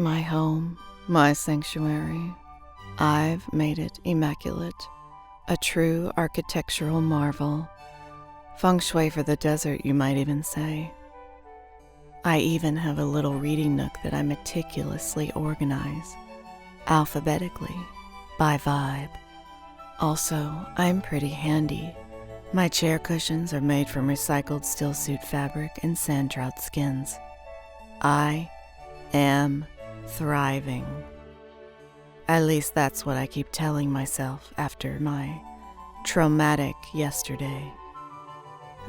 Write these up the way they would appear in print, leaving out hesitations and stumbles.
My home, my sanctuary. I've made it immaculate, a true architectural marvel. Feng shui for the desert, you might even say. I even have a little reading nook that I meticulously organize, alphabetically, by vibe. Also, I'm pretty handy. My chair cushions are made from recycled stillsuit fabric and sand trout skins. I am thriving. At least that's what I keep telling myself after my traumatic yesterday.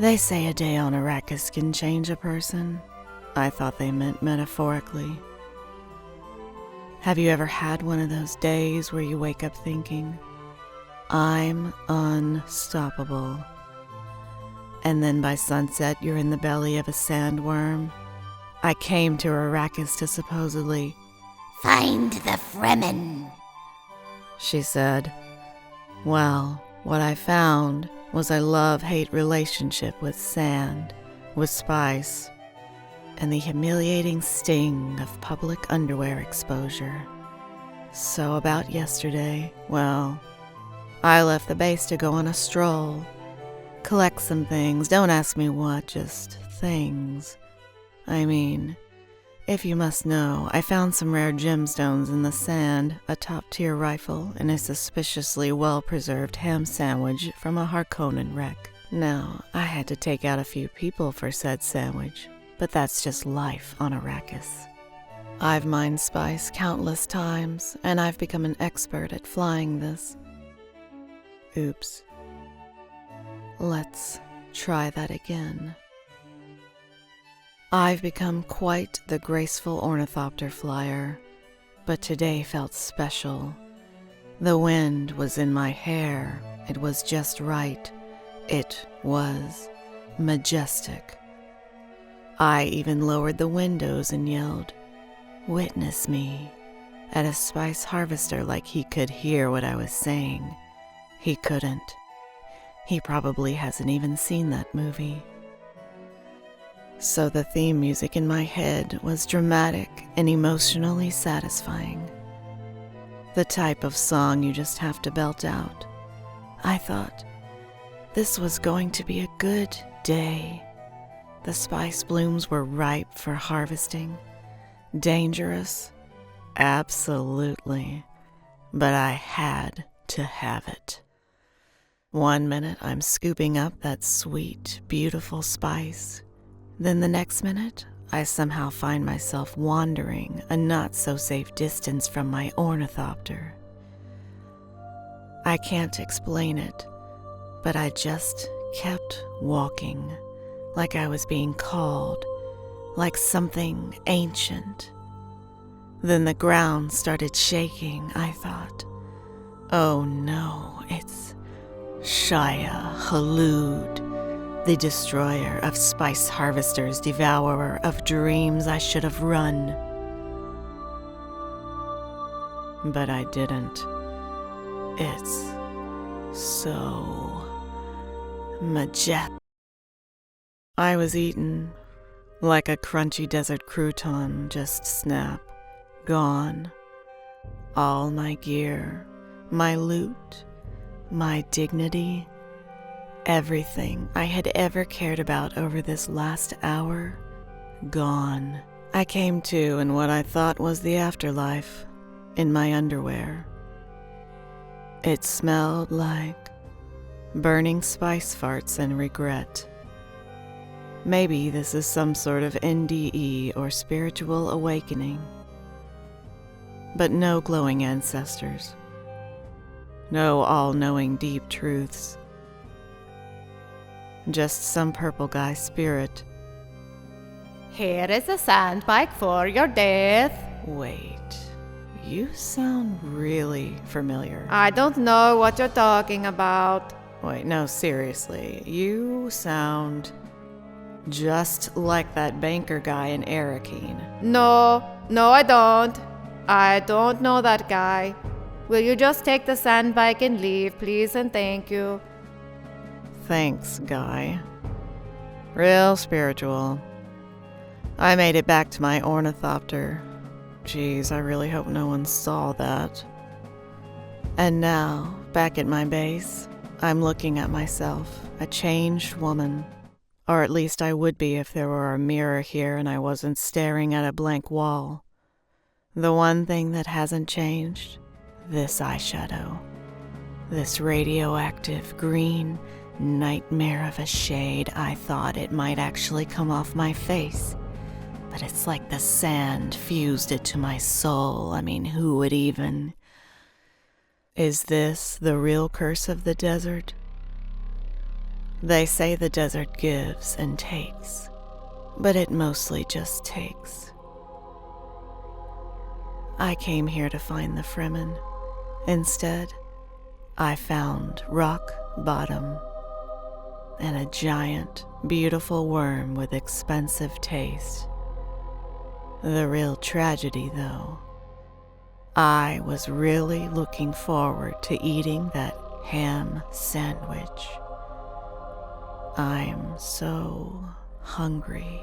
They say a day on Arrakis can change a person. I thought they meant metaphorically. Have you ever had one of those days where you wake up thinking, I'm unstoppable? And then by sunset, you're in the belly of a sandworm. I came to Arrakis to supposedly find the Fremen, she said. Well, what I found was a love-hate relationship with sand, with spice, and the humiliating sting of public underwear exposure. So about yesterday, well, I left the base to go on a stroll, collect some things. Don't ask me what, just things. I mean, if you must know, I found some rare gemstones in the sand, a top-tier rifle, and a suspiciously well-preserved ham sandwich from a Harkonnen wreck. Now, I had to take out a few people for said sandwich, but that's just life on Arrakis. I've mined spice countless times, and I've become an expert at flying this. Oops. Let's try that again. I've become quite the graceful ornithopter flyer, but today felt special. The wind was in my hair. It was just right. It was majestic. I even lowered the windows and yelled, "Witness me," at a spice harvester like he could hear what I was saying. He couldn't. He probably hasn't even seen that movie. So the theme music in my head was dramatic and emotionally satisfying. The type of song you just have to belt out. I thought, this was going to be a good day. The spice blooms were ripe for harvesting. Dangerous? Absolutely. But I had to have it. 1 minute I'm scooping up that sweet, beautiful spice. Then the next minute, I somehow find myself wandering a not-so-safe distance from my ornithopter. I can't explain it, but I just kept walking, like I was being called, like something ancient. Then the ground started shaking. I thought, oh no, it's Shia Halud, the destroyer of spice harvesters, devourer of dreams. I should have run. But I didn't. It's so majestic. I was eaten like a crunchy desert crouton, just snap, gone. All my gear, my loot, my dignity, everything I had ever cared about over this last hour, gone. I came to in what I thought was the afterlife, in my underwear. It smelled like burning spice farts and regret. Maybe this is some sort of NDE or spiritual awakening. But no glowing ancestors. No all-knowing deep truths. Just some purple guy spirit. Here is a sandbike for your death. Wait, you sound really familiar. I don't know what you're talking about. Wait, no, seriously. You sound just like that banker guy in Arrakeen. No, I don't. I don't know that guy. Will you just take the sandbike and leave, please, and thank you? Thanks, guy. Real spiritual. I made it back to my ornithopter. Geez, I really hope no one saw that. And now, back at my base, I'm looking at myself, a changed woman. Or at least I would be if there were a mirror here and I wasn't staring at a blank wall. The one thing that hasn't changed? This eyeshadow. This radioactive green nightmare of a shade. I thought it might actually come off my face. But it's like the sand fused it to my soul. I mean, who would even? Is this the real curse of the desert? They say the desert gives and takes, but it mostly just takes. I came here to find the Fremen. Instead, I found rock bottom and a giant, beautiful worm with expensive taste. The real tragedy, though, I was really looking forward to eating that ham sandwich. I'm so hungry.